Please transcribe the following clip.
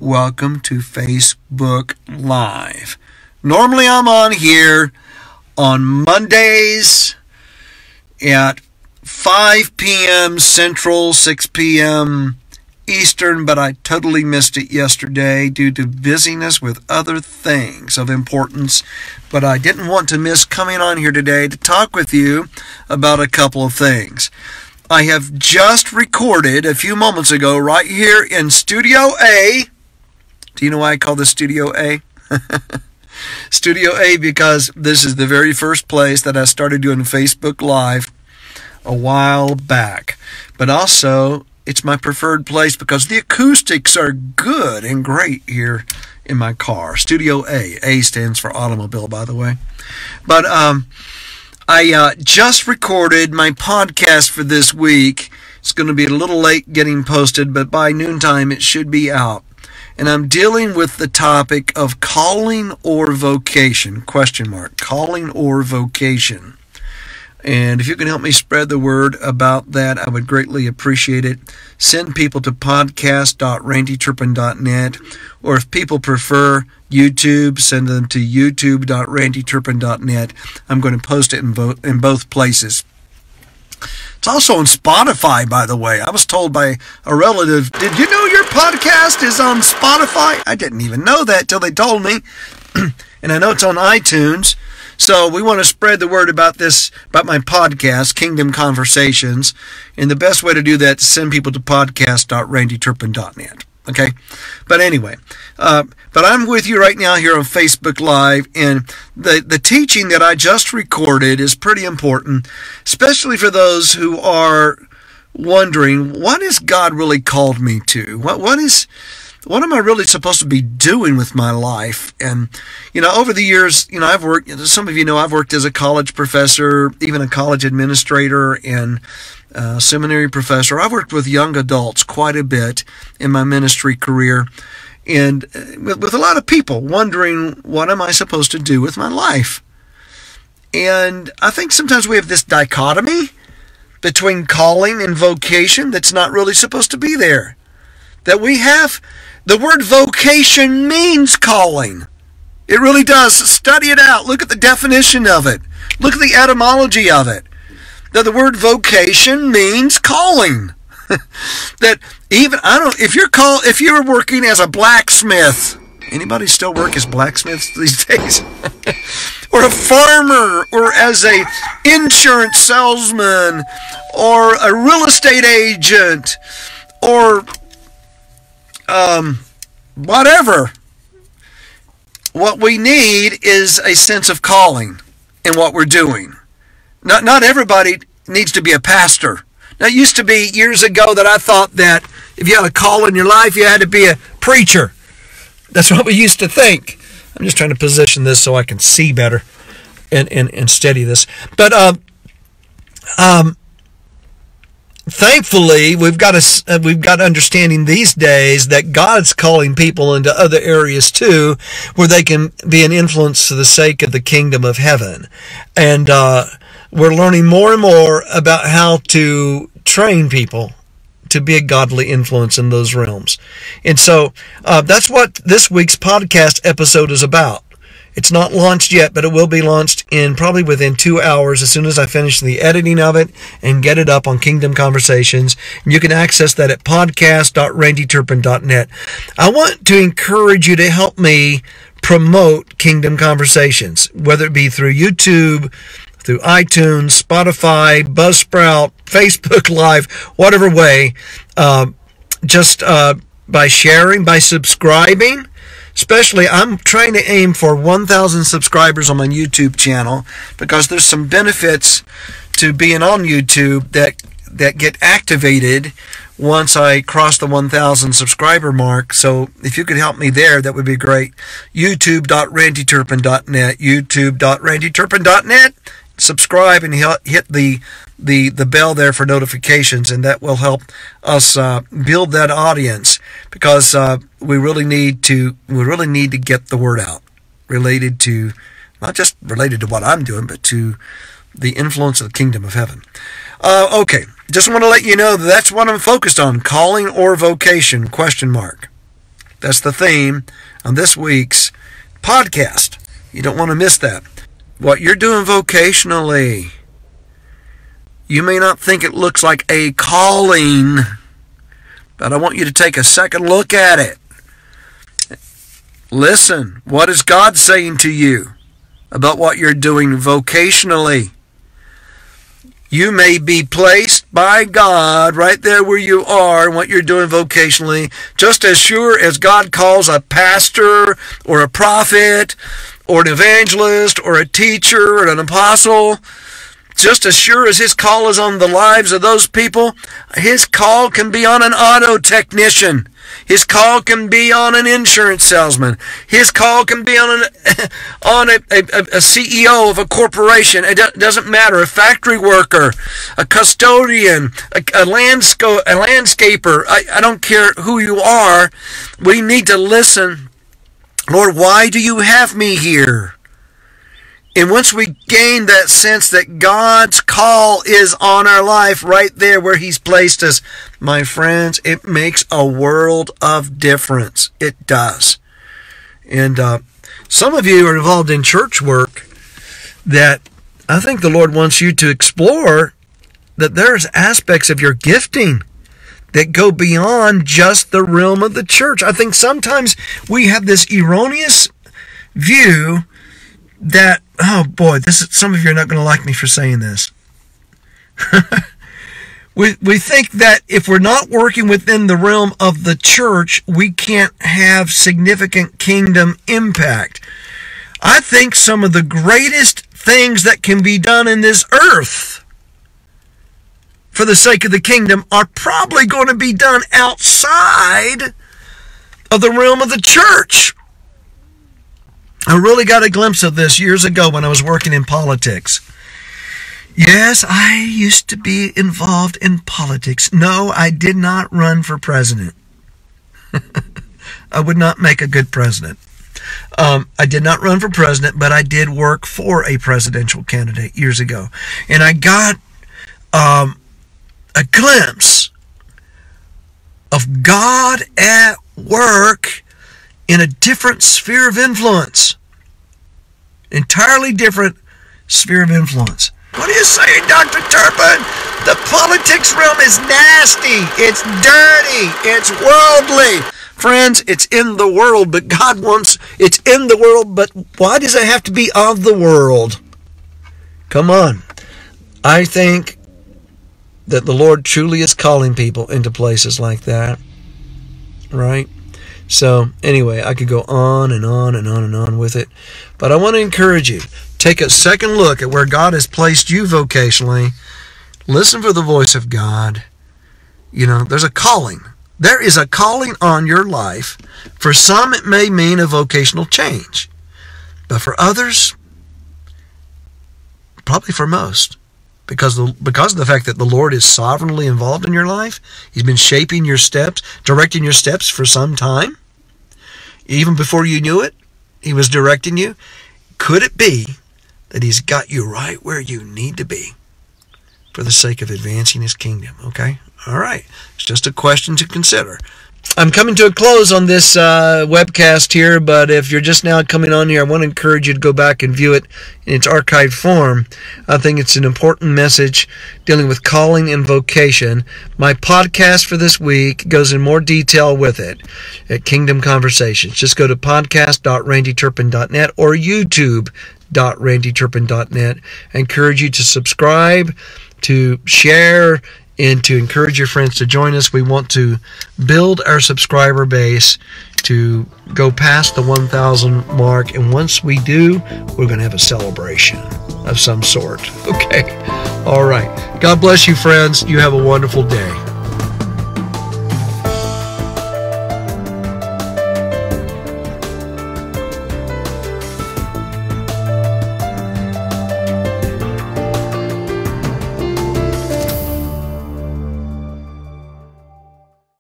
welcome to Facebook Live. Normally I'm on here on Mondays at 5 p.m. Central, 6 p.m. Eastern, but I totally missed it yesterday due to busyness with other things of importance. But I didn't want to miss coming on here today to talk with you about a couple of things. I have just recorded a few moments ago right here in Studio A. Do you know why I call this Studio A? Studio A because this is the very first place that I started doing Facebook Live a while back. But also, it's my preferred place because the acoustics are good and great here in my car. Studio A. A stands for automobile, by the way. But I just recorded my podcast for this week. It's going to be a little late getting posted, but by noontime it should be out. And I'm dealing with the topic of calling or vocation, ? Calling or vocation. And if you can help me spread the word about that, I would greatly appreciate it. Send people to podcast.randyturpin.net, or if people prefer YouTube, send them to youtube.randyturpin.net. I'm going to post it in both places. It's also on Spotify, by the way. I was told by a relative, did you know your podcast is on Spotify? I didn't even know that till they told me. And I know it's on iTunes. So we want to spread the word about this, about my podcast, Kingdom Conversations. And the best way to do that is send people to podcast.randyturpin.net. Okay? But anyway, but I'm with you right now here on Facebook Live, and the teaching that I just recorded is pretty important, especially for those who are wondering, what has God really called me to? What am I really supposed to be doing with my life? And, over the years, I've worked, some of you know, I've worked as a college professor, even a college administrator, and seminary professor. I've worked with young adults quite a bit in my ministry career, and with a lot of people wondering, what am I supposed to do with my life? And I think sometimes we have this dichotomy between calling and vocation that's not really supposed to be there. That we have, the word vocation means calling. It really does. Study it out. Look at the definition of it. Look at the etymology of it. That the word vocation means calling. That even, if you're working as a blacksmith, anybody still work as blacksmiths these days? Or a farmer, or as a insurance salesman, or a real estate agent, or whatever. What we need is a sense of calling in what we're doing. Not everybody needs to be a pastor. Now, it used to be years ago that I thought that if you had a call in your life, you had to be a preacher. That's what we used to think. I'm just trying to position this so I can see better and steady this. But thankfully, we've got understanding these days that God's calling people into other areas too, where they can be an influence for the sake of the kingdom of heaven. And we're learning more and more about how to train people to be a godly influence in those realms. And so that's what this week's podcast episode is about. It's not launched yet, but it will be launched in probably within 2 hours as soon as I finish the editing of it and get it up on Kingdom Conversations. And you can access that at podcast.randyturpin.net. I want to encourage you to help me promote Kingdom Conversations, whether it be through YouTube, through iTunes, Spotify, Buzzsprout, Facebook Live, whatever way, just by sharing, by subscribing. Especially, I'm trying to aim for 1,000 subscribers on my YouTube channel because there's some benefits to being on YouTube that get activated once I cross the 1,000 subscriber mark. So if you could help me there, that would be great. youtube.randyturpin.net, youtube.randyturpin.net. Subscribe and hit the bell there for notifications, and that will help us build that audience, because we really need to get the word out related to, not just related to what I'm doing, but to the influence of the kingdom of heaven. Okay, just want to let you know that's what I'm focused on, calling or vocation, ? That's the theme on this week's podcast. You don't want to miss that. What you're doing vocationally, you may not think it looks like a calling, but I want you to take a second look at it. Listen, what is God saying to you about what you're doing vocationally? You may be placed by God right there where you are and what you're doing vocationally, just as sure as God calls a pastor or a prophet or an evangelist or a teacher or an apostle. Just as sure as his call is on the lives of those people, his call can be on an auto technician. His call can be on an insurance salesman. His call can be on a CEO of a corporation. It doesn't matter. A factory worker, a custodian, a landscaper. I don't care who you are. We need to listen. Lord, why do you have me here? And once we gain that sense that God's call is on our life right there where he's placed us, my friends, it makes a world of difference. It does. And some of you are involved in church work that I think the Lord wants you to explore, that there's aspects of your gifting that go beyond just the realm of the church. I think sometimes we have this erroneous view that, oh boy, some of you are not going to like me for saying this. We think that if we're not working within the realm of the church, we can't have significant kingdom impact. I think some of the greatest things that can be done in this earth for the sake of the kingdom are probably going to be done outside of the realm of the church. I really got a glimpse of this years ago when I was working in politics. Yes, I used to be involved in politics. No, I did not run for president. I would not make a good president. I did not run for president, but I did work for a presidential candidate years ago. And I got a glimpse of God at work in a different sphere of influence. Entirely different sphere of influence. What are you saying, Dr. Turpin? The politics realm is nasty. It's dirty. It's worldly. Friends, it's in the world, but God wants it's in the world, but why does it have to be of the world? Come on. I think that the Lord truly is calling people into places like that. Right? So, anyway, I could go on and on and on and on with it. But I want to encourage you. Take a second look at where God has placed you vocationally. Listen for the voice of God. You know, there's a calling. There is a calling on your life. For some, it may mean a vocational change. But for others, probably for most, because of the fact that the Lord is sovereignly involved in your life, he's been shaping your steps, directing your steps for some time. Even before you knew it, he was directing you. Could it be that he's got you right where you need to be for the sake of advancing his kingdom? Okay? All right. It's just a question to consider. I'm coming to a close on this webcast here, but if you're just now coming on here, I want to encourage you to go back and view it in its archived form. I think it's an important message dealing with calling and vocation. My podcast for this week goes in more detail with it at Kingdom Conversations. Just go to podcast.randyturpin.net or youtube.randyturpin.net. I encourage you to subscribe, to share, and to encourage your friends to join us. We want to build our subscriber base to go past the 1,000 mark. And once we do, we're going to have a celebration of some sort. Okay. All right. God bless you, friends. You have a wonderful day.